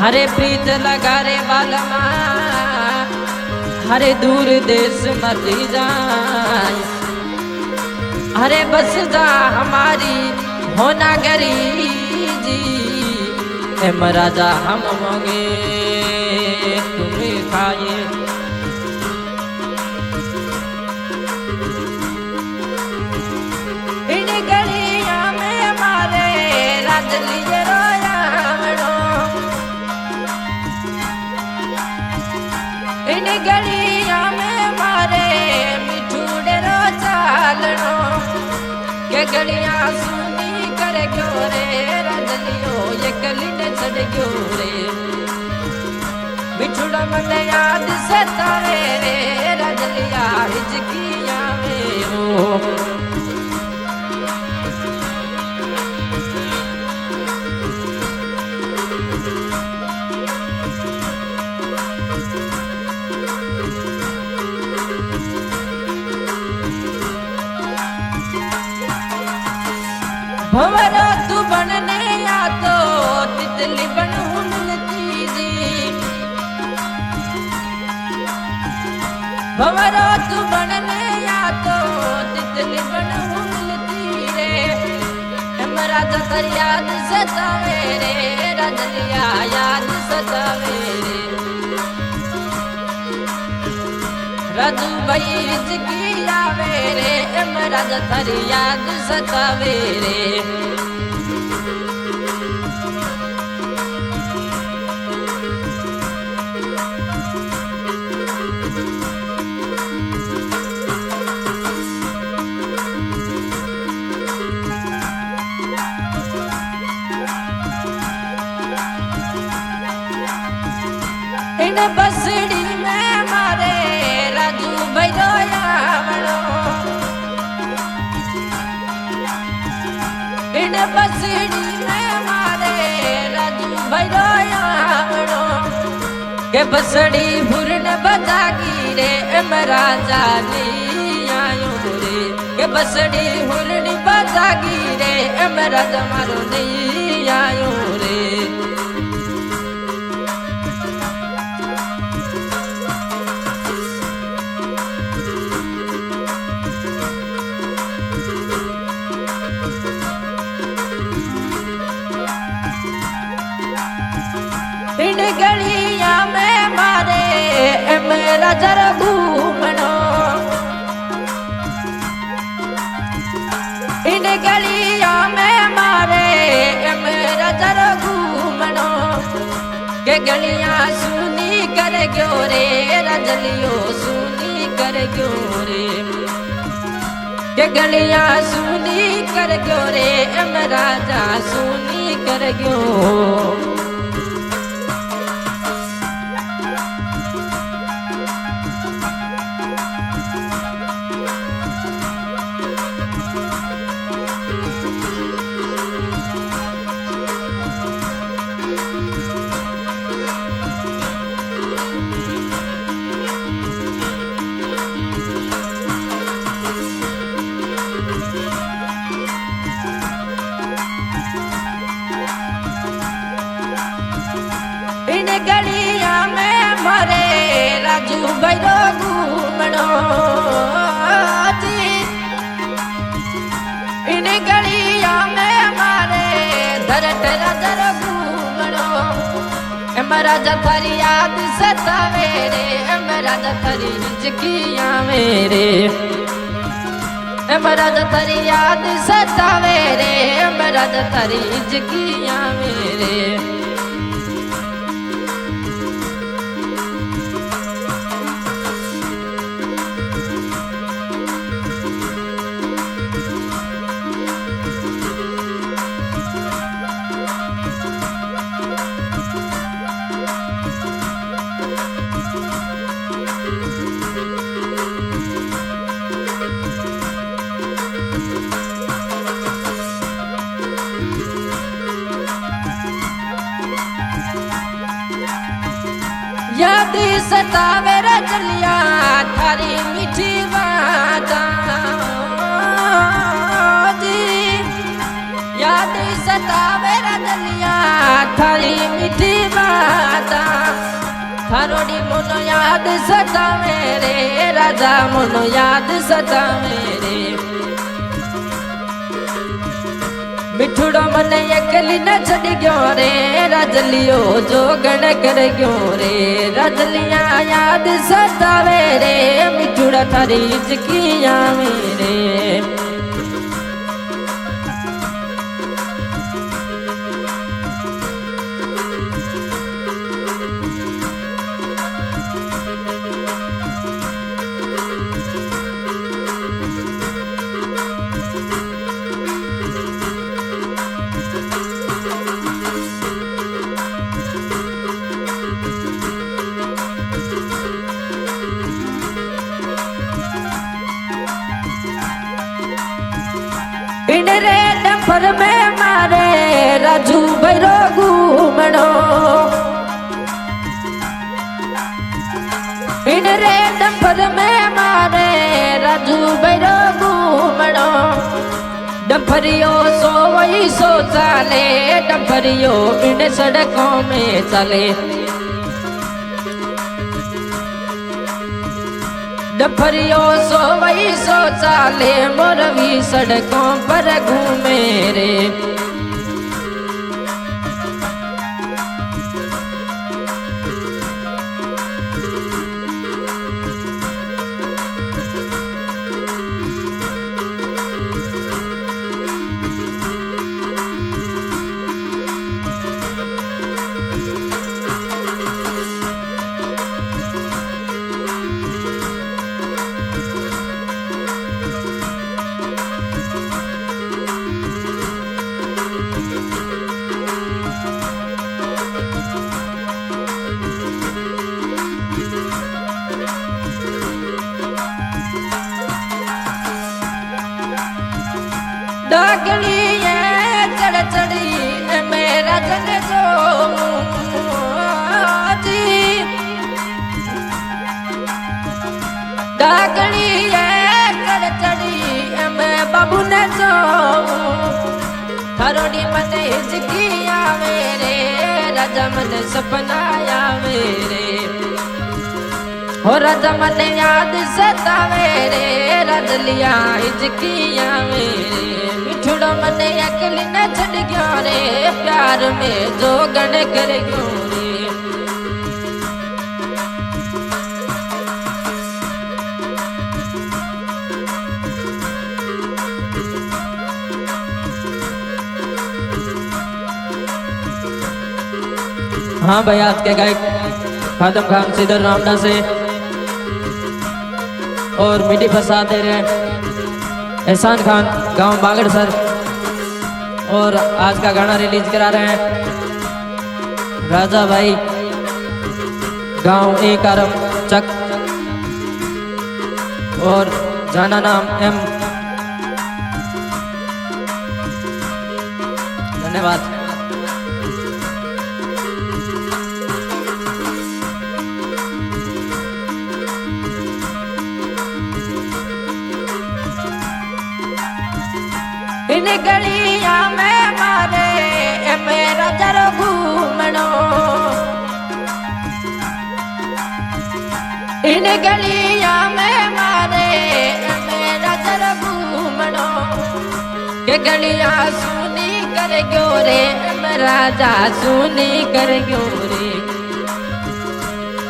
हरे प्रीत लगा रे बालमा, हरे दूर देश मत जाए, हरे बस जा हमारी होना गरीजी, एम राजा हम मांगे तुम्हें खाए। इन गलिया में हमारे राज लिए रोया मनो, इन गलिया में हमारे मिठूड़े रो चालनो, के गलियां सुनी कर क्यों रे रजलियो ये गली ने चढ़ क्यों रे, मिठूड़ा मन याद सतावे रे रजलिया हिचकिया में हो। भंवरो तू बनने या तो तितली बनूं मिलती जी, भंवरो तू बनने या तो तितली बनूं मिलती रे, एम राजा तर याद सतावे रे रजलिया याद सतावे रे, रजू भाई हिचकी आवे रे एम राजा तर याद सतावे रे। इन बसड़ी में मारे राजू भाई रोया मनो, इन बसड़ी में मारे राजू भाई रोया मनो, के बसड़ी भुरन बजागी रे एम राजा नी आयो रे, के बसड़ी भुरन बजागी रे एम राजा मारो नी आयो रे। इन गलिया में मारे मेरा जरा घूमनो, इन गलिया में मारे मेरा जरा घूमनो, के गलियां सुनी कर क्यों रे रजलियो सुनी कर क्यों रे, के गलियां सुनी कर क्यों रे एम राजा सुनी कर क्यों। इन गलिया में मरे राजू भैरो घूमनो जी, इन गलिया में मारे धरत राजा घूमनो, एम राजा थारी याद सतावे रे एम राजा थारी हिचकिया मेरे, एम राजा थारी याद सतावे रे एम राजा थारी हिचकिया मेरे। याद सतावे रजलिया थारी मीठी बातां जी, याद सतावे रजलिया थारी मीठी बातां। याद सतावे रे राजा मनो याद सतावे रे मिठुड़ो मन एकली न छड़ गयो रे रजलियो जोगण कर गयो रे रजलिया याद सतावे रे मिठुड़ा थारी हिचकिया मेरे रे डंपर में मारे राजू भैरो घूमणो रे डंपर में मारे राजू भैरो घूमणो डंपरियो सो वही सो चाले डंपरियो इन सड़कों में चले डंपरियो सो वही सो चाले मोरवी सड़कों पर घूमे रे डागनी चढ़ चढ़ी मेरा जन जो डागनी चढ़ चढ़ी मैं बाबू ने जो थरोड़ी मन हिचकी आवे रे राजा मन सपना आवे रे हो राजा मन याद सतावे रे रजलिया हिचकी आवे रे मिठुड़ो मन अकली न छड़ गयो रे प्यार में जोगण कर गयो रे हाँ भाई आज के गायक खादम खान सिद्धर रामदा से और मिट्टी फसा दे रहे हैं एहसान खान गांव बागड़ सर और आज का गाना रिलीज करा रहे हैं राजा भाई गांव एक आरम चक और जाना नाम एम धन्यवाद। इन गलिया में मारे मेरा जरो घूमणो इन गलिया में मारे मेरा जरो घूमणो के गलिया सुनी कर गयो रे राजा सुनी कर गयो रे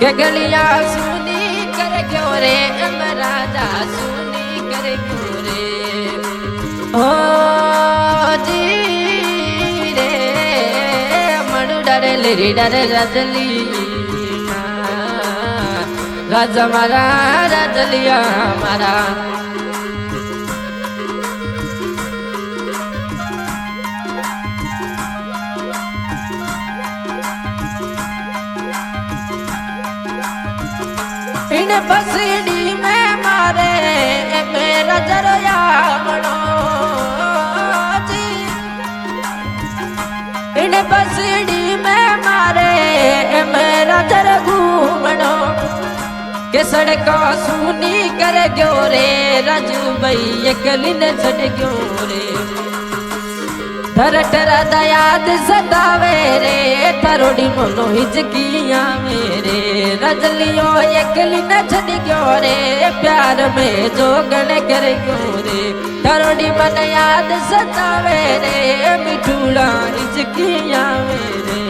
के गलिया सुनी कर गयो रे राजा सुनी कर गयो रे ओ जी रे मनु डरे लेरी डरे रजली राजा मारा रजलिया मारा इन बसड़ी में मारे मेरा जरोया मनो इन बसड़ी में मारे मेरा जर घूमनो के सड़का सुनी कर गयो रे राजू भाई एकली न छड़ गयो रे धरटर दयाद सतावे रे थरोड़ी मनो हिचकिया मेरे रजलियो एकली न छड़ गयो रे प्यार में जोगण कर गयो रे तरोड़ी मन याद सतावे रे मिठूड़ा इजकिया रे